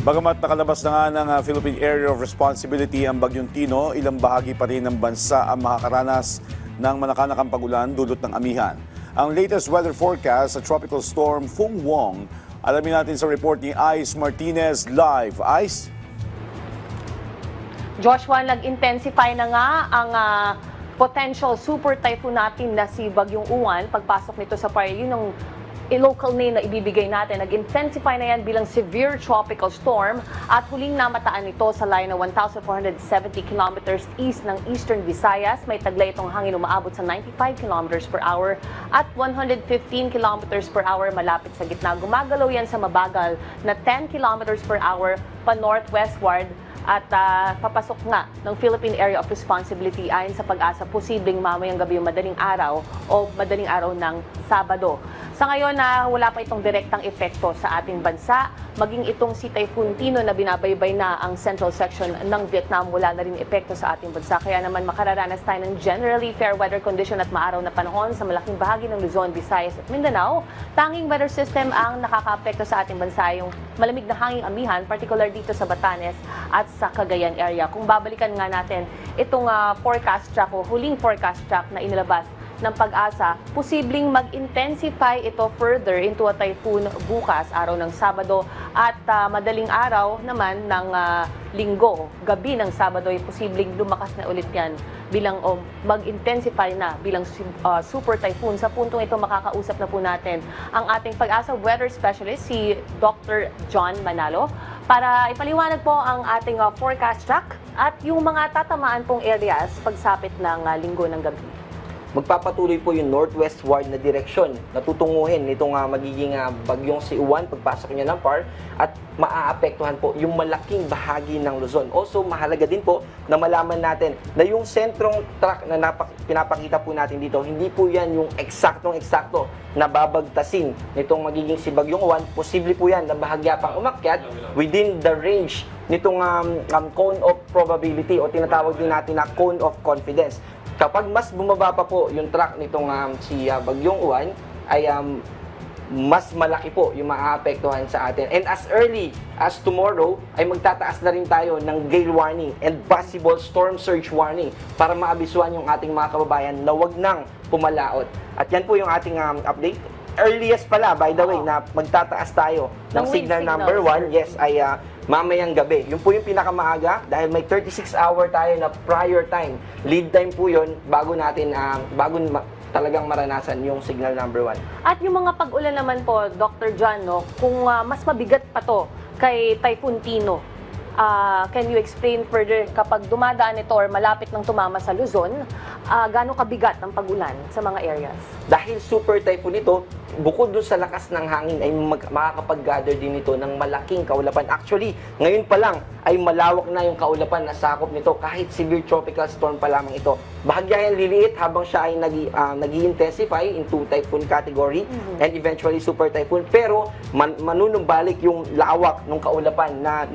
Bagamat nakalabas na nga ng Philippine Area of Responsibility ang Bagyong Tino, ilang bahagi pa rin ng bansa ang makakaranas ng manakanakang pagulan dulot ng amihan. Ang latest weather forecast sa Tropical Storm Fung Wong, alamin natin sa report ni Ice Martinez live. Ice? Joshua, nag-intensify na nga ang potential super typhoon natin na si Bagyong Uwan. Pagpasok nito sa par, yun ang local name na ibibigay natin. Nag-intensify na yan bilang severe tropical storm at huling namataan nito sa layo na 1,470 kilometers east ng Eastern Visayas. May taglay itong hangin umaabot sa 95 kilometers per hour at 115 kilometers per hour malapit sa gitna. Gumagalaw yan sa mabagal na 10 kilometers per hour pa northwestward at papasok nga ng Philippine Area of Responsibility ayon sa Pag-asa, posibleng mamayang gabi yung madaling araw o madaling araw ng Sabado. Sa ngayon, wala pa itong direktang epekto sa ating bansa. Maging itong si Typhoon Tino na binabaybay na ang central section ng Vietnam, wala na rin epekto sa ating bansa. Kaya naman makararanas tayo ng generally fair weather condition at maaraw na panahon sa malaking bahagi ng Luzon, Visayas at Mindanao. Tanging weather system ang nakaka-apekto sa ating bansa, yung malamig na hanging amihan, particular dito sa Batanes at sa Cagayan area. Kung babalikan nga natin itong forecast track o huling forecast track na inilabas ng Pag-asa, posibleng mag-intensify ito further into a typhoon bukas, araw ng Sabado, at madaling araw naman ng Linggo. Gabi ng Sabado ay posibleng lumakas na ulit yan bilang mag-intensify na bilang super typhoon. Sa puntong ito, makakausap na po natin ang ating Pag-asa weather specialist, si Dr. John Manalo, para ipaliwanag po ang ating forecast track at yung mga tatamaan pong areas pagsapit ng Linggo ng gabi. Magpapatuloy po yung northwestward na direksyon na tutunguhin nitong magiging bagyong si Uwan pagpasok niya ng PAR at maaapektuhan po yung malaking bahagi ng Luzon. Also, mahalaga din po na malaman natin na yung sentrong track na pinapakita po natin dito, hindi po yan yung eksaktong-eksakto na babagtasin nitong magiging si Bagyong Uwan. Posible po yan na bahagya pang umakyat within the range nitong cone of probability o tinatawag din natin na cone of confidence. Kapag mas bumaba pa po yung track nitong si Bagyong Uwan, ay mas malaki po yung maaapektuhan sa atin. And as early as tomorrow, ay magtataas na rin tayo ng gale warning and possible storm surge warning para maabisuhan yung ating mga kababayan na wag nang pumalaot. At yan po yung ating update. Earliest pala, by the way, na magtataas tayo ng signal number 1, yes, ay mamayang gabi. Yun po yung pinakamaaga dahil may 36-hour tayo na prior time. Lead time po yun bago natin, talagang maranasan yung signal number 1. At yung mga pag-ulan naman po, Dr. John, no, kung mas mabigat pa to kay Typhoon Tino, can you explain further kapag dumadaan ito or malapit ng tumama sa Luzon, gaano kabigat ang pag-ulan sa mga areas? Dahil super typhoon ito, bukod dun sa lakas ng hangin ay makakapag-gather din ito ng malaking kaulapan. Actually, ngayon pa lang ay malawak na yung kaulapan na sakop nito kahit severe tropical storm pa lamang ito. Bahagya yan liliit habang siya ay nag-i-intensify into typhoon category and eventually super typhoon. Pero manunumbalik yung lawak ng kaulapan na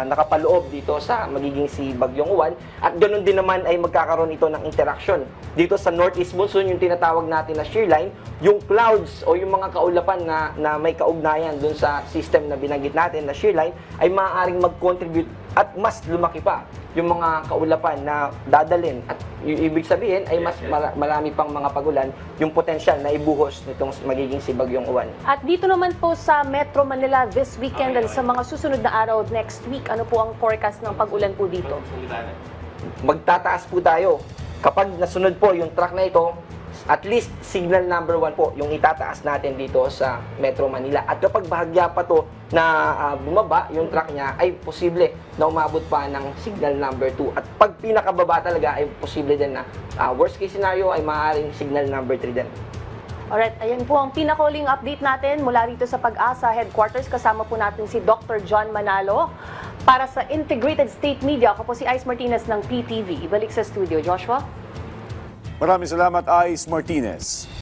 nakapaloob dito sa magiging si Bagyong Uwan. At ganoon din naman ay magkakaroon ito ng interaction. Dito sa northeast monsoon, yung tinatawag natin na shear line, yung clouds o yung mga kaulapan na may kaugnayan dun sa system na binanggit natin na shear line ay maaaring mag-contribute at mas lumaki pa yung mga kaulapan na dadalin. At yung ibig sabihin ay mas marami pang mga pagulan yung potensyal na ibuhos nitong magiging si Bagyong Uwan. At dito naman po sa Metro Manila this weekend at sa mga susunod na araw next week, ano po ang forecast ng pag-ulan po dito? Magtataas po tayo. Kapag nasunod po yung track na ito, at least signal number 1 po yung itataas natin dito sa Metro Manila. At kapag bahagya pa to na bumaba yung track niya, ay posible na umabot pa ng signal number 2. At pag pinakababa talaga, ay posible din na worst case scenario ay maaaring signal number 3 din. Alright, ayan po ang pinakahuling update natin mula rito sa Pag-asa Headquarters. Kasama po natin si Dr. John Manalo. Para sa Integrated State Media, ako po si Ice Martinez ng PTV. Ibalik sa studio, Joshua. Maraming salamat, Ice Martinez.